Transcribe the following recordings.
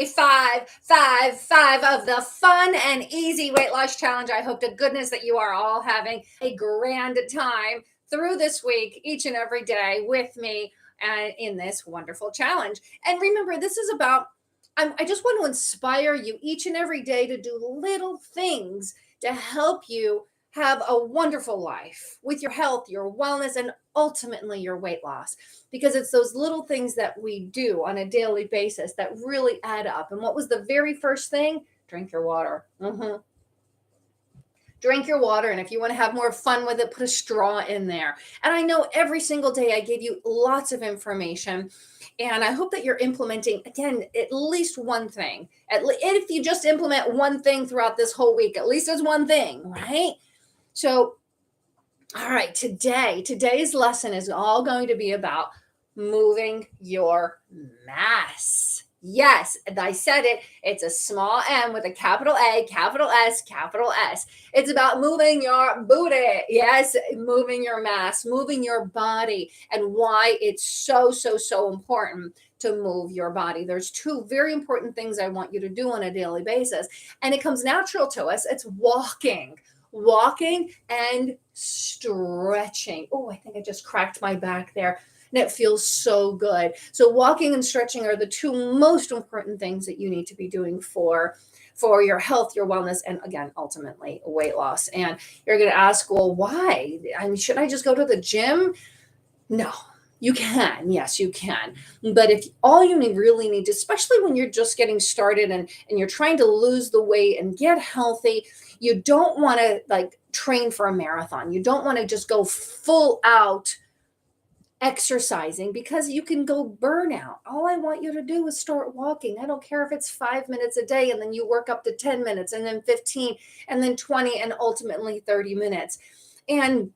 five of the fun and easy weight loss challenge. I hope to goodness that you are all having a grand time through this week, each and every day with me and in this wonderful challenge. And remember, this is about, I just want to inspire you each and every day to do little things to help you have a wonderful life with your health, your wellness, and ultimately your weight loss. Because it's those little things that we do on a daily basis that really add up. And what was the very first thing? Drink your water. Drink your water. And if you want to have more fun with it, put a straw in there. And I know every single day I give you lots of information. And I hope that you're implementing, again, at least one thing. If you just implement one thing throughout this whole week, at least it's one thing, right? So, all right, today's lesson is all going to be about moving your mass. Yes, I said it. It's a small M with a capital A, capital S, capital S. It's about moving your booty. Yes, moving your mass, moving your body, and why it's so important to move your body. There's two very important things I want you to do on a daily basis, and it comes natural to us. It's walking and stretching. Oh, I think I just cracked my back there. And it feels so good. So walking and stretching are the two most important things that you need to be doing for your health, your wellness, and again, ultimately weight loss. And you're going to ask, well, why? I mean, should I just go to the gym? No. You can. Yes, you can. But if all you really need, especially when you're just getting started and you're trying to lose the weight and get healthy, you don't want to train for a marathon. You don't want to just go full out exercising because you can go burnout. All I want you to do is start walking. I don't care if it's 5 minutes a day and then you work up to 10 minutes and then 15 and then 20 and ultimately 30 minutes. And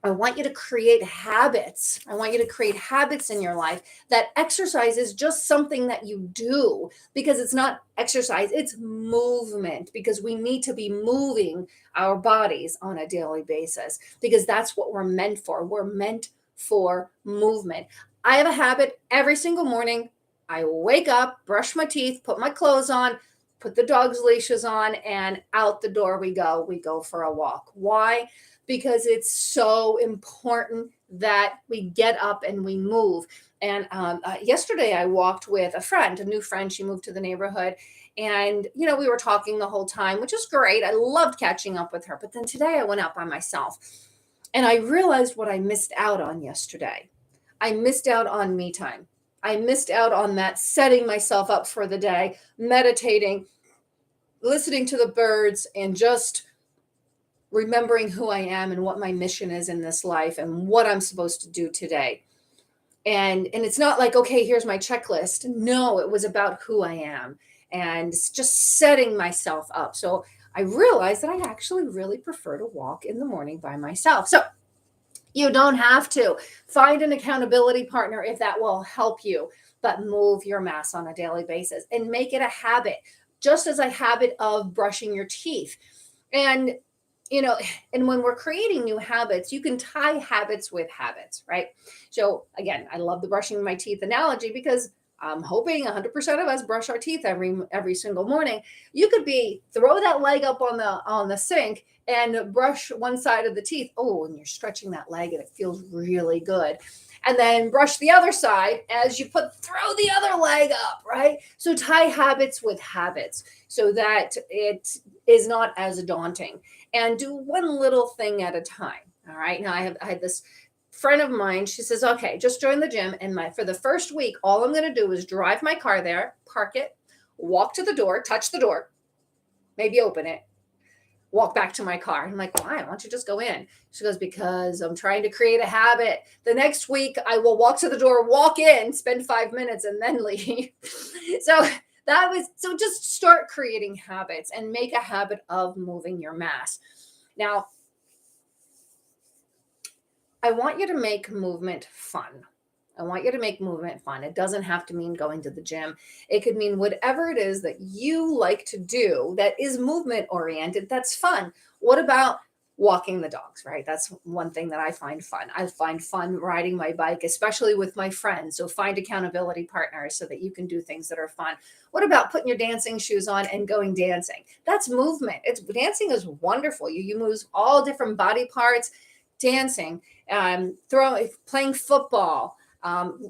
I want you to create habits. I want you to create habits in your life that exercise is just something that you do, because it's not exercise, it's movement, because we need to be moving our bodies on a daily basis, because that's what we're meant for. We're meant for movement. I have a habit every single morning. I wake up, brush my teeth, put my clothes on, put the dog's leashes on, and out the door we go. We go for a walk. Why? Because it's so important that we get up and we move. And yesterday I walked with a friend, a new friend. She moved to the neighborhood. And, we were talking the whole time, which is great. I loved catching up with her. But then today I went out by myself. And I realized what I missed out on yesterday. I missed out on me time. I missed out on that setting myself up for the day, meditating, listening to the birds, and just remembering who I am and what my mission is in this life and what I'm supposed to do today. And it's not like, okay, here's my checklist. No, it was about who I am and just setting myself up. So I realized that I actually really prefer to walk in the morning by myself. So you don't have to. Find an accountability partner if that will help you, but move your mass on a daily basis and make it a habit, just as a habit of brushing your teeth. And and when we're creating new habits, you can tie habits with habits, right? So again, I love the brushing my teeth analogy because I'm hoping 100% of us brush our teeth every single morning. You could throw that leg up on the sink and brush one side of the teeth. Oh, and you're stretching that leg and it feels really good. And then brush the other side as you throw the other leg up, right? So tie habits with habits so that it is not as daunting, and do one little thing at a time. All right. Now I had this friend of mine. She says, okay, just join the gym. And for the first week, all I'm going to do is drive my car there, park it, walk to the door, touch the door, maybe open it, walk back to my car. I'm like, why? Why don't you just go in? She goes, because I'm trying to create a habit. The next week I will walk to the door, walk in, spend 5 minutes and then leave. So just start creating habits and make a habit of moving your mass. Now, I want you to make movement fun. It doesn't have to mean going to the gym. It could mean whatever it is that you like to do that is movement oriented. That's fun. What about walking the dogs, right? That's one thing that I find fun. I find fun riding my bike, especially with my friends. So find accountability partners so that you can do things that are fun. What about putting your dancing shoes on and going dancing? That's movement. It's dancing is wonderful. You move all different body parts, dancing, playing football.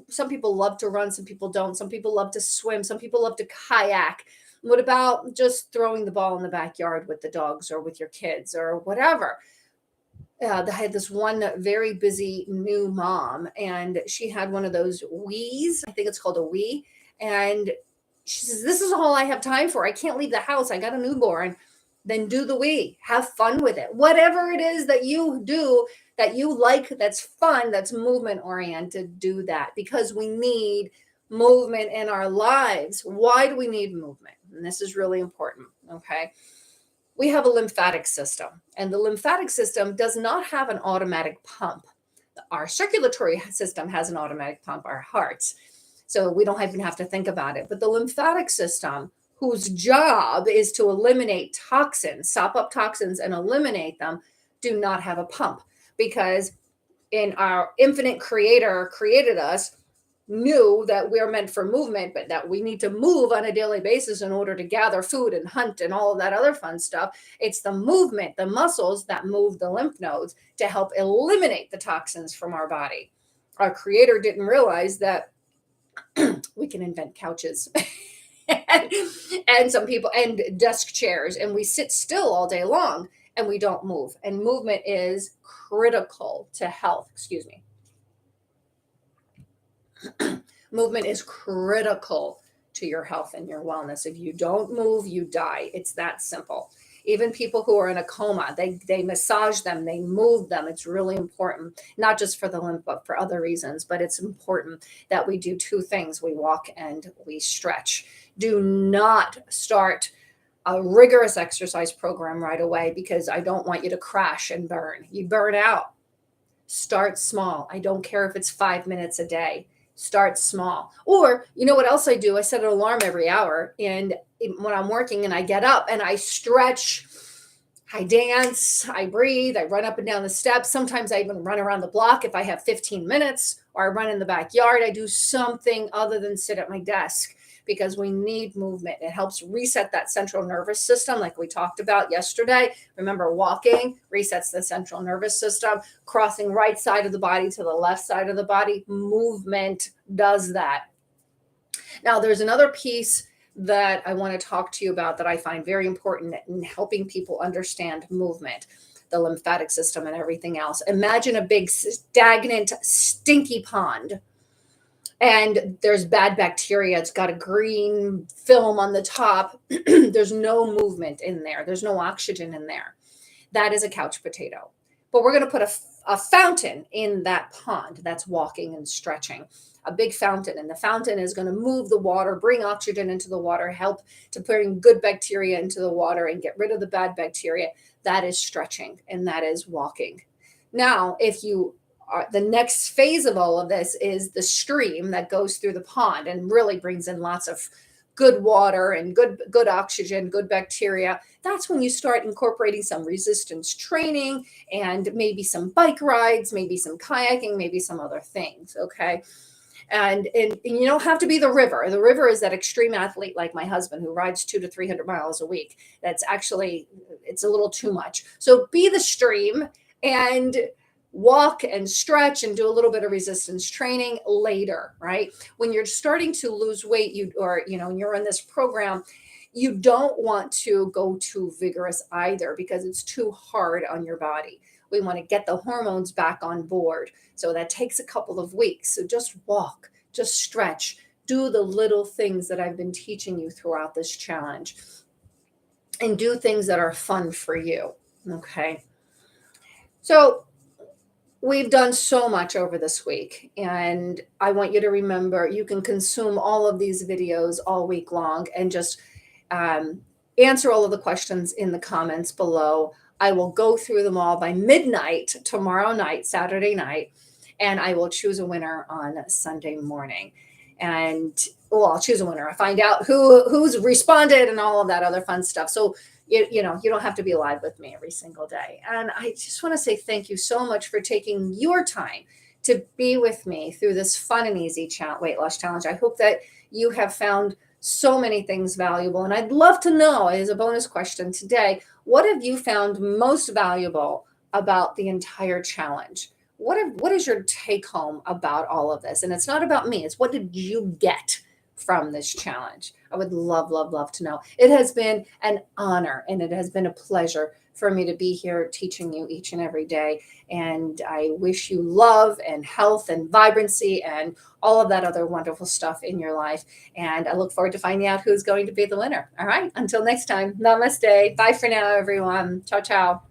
Some people love to run, some people don't. Some people love to swim, some people love to kayak. What about just throwing the ball in the backyard with the dogs or with your kids or whatever? I had this one very busy new mom, and she had one of those Wii's. I think it's called a Wii. And she says, "This is all I have time for. I can't leave the house. I got a newborn." Then do the Wii. Have fun with it. Whatever it is that you do that you like, that's fun, that's movement oriented, do that because we need movement in our lives. Why do we need movement? And this is really important. Okay. We have a lymphatic system, and the lymphatic system does not have an automatic pump. Our circulatory system has an automatic pump, our hearts. So we don't even have to think about it. But the lymphatic system, whose job is to eliminate toxins, sop up toxins and eliminate them, do not have a pump because in our infinite creator created us knew that we're meant for movement, but that we need to move on a daily basis in order to gather food and hunt and all of that other fun stuff. It's the movement, the muscles that move the lymph nodes to help eliminate the toxins from our body. Our creator didn't realize that we can invent couches and some people and desk chairs, and we sit still all day long and we don't move. And movement is critical to health. Excuse me. Movement is critical to your health and your wellness. If you don't move, you die. It's that simple. Even people who are in a coma, they massage them, they move them. It's really important, not just for the lymph, but for other reasons. But it's important that we do two things. We walk and we stretch. Do not start a rigorous exercise program right away because I don't want you to crash and burn. You burn out. Start small. I don't care if it's 5 minutes a day. Start small. Or, you know what else I do? I set an alarm every hour. And when I'm working and I get up and I stretch, I dance, I breathe, I run up and down the steps. Sometimes I even run around the block if I have 15 minutes, or I run in the backyard. I do something other than sit at my desk because we need movement. It helps reset that central nervous system, like we talked about yesterday. Remember, walking resets the central nervous system, crossing right side of the body to the left side of the body. Movement does that. Now, there's another piece that I want to talk to you about that I find very important in helping people understand movement, the lymphatic system and everything else. Imagine a big, stagnant, stinky pond. And there's bad bacteria. It's got a green film on the top. There's no movement in there. There's no oxygen in there. That is a couch potato. But we're going to put a fountain in that pond that's walking and stretching, a big fountain. And the fountain is going to move the water, bring oxygen into the water, help to bring good bacteria into the water and get rid of the bad bacteria. That is stretching and that is walking. Now, if you the next phase of all of this is the stream that goes through the pond and really brings in lots of good water and good oxygen, good bacteria. That's when you start incorporating some resistance training and maybe some bike rides, maybe some kayaking, maybe some other things. Okay. And you don't have to be the river. The river is that extreme athlete like my husband who rides 200 to 300 miles a week. That's actually, it's a little too much. So be the stream and walk and stretch and do a little bit of resistance training later, right? When you're starting to lose weight, you're in this program, you don't want to go too vigorous either because it's too hard on your body. We want to get the hormones back on board. So that takes a couple of weeks. So just walk, just stretch, do the little things that I've been teaching you throughout this challenge and do things that are fun for you. Okay. So we've done so much over this week, and I want you to remember you can consume all of these videos all week long and just answer all of the questions in the comments below. I will go through them all by midnight tomorrow night, Saturday night, and I will choose a winner on Sunday morning. And I'll choose a winner. I find out who's responded and all of that other fun stuff. So You don't have to be live with me every single day. And I just want to say thank you so much for taking your time to be with me through this fun and easy weight loss challenge. I hope that you have found so many things valuable. And I'd love to know, as a bonus question today, what have you found most valuable about the entire challenge? What is your take home about all of this? And it's not about me, it's what did you get from this challenge? I would love, love, love to know. It has been an honor and it has been a pleasure for me to be here teaching you each and every day. And I wish you love and health and vibrancy and all of that other wonderful stuff in your life. And I look forward to finding out who's going to be the winner. All right. Until next time, namaste. Bye for now, everyone. Ciao, ciao.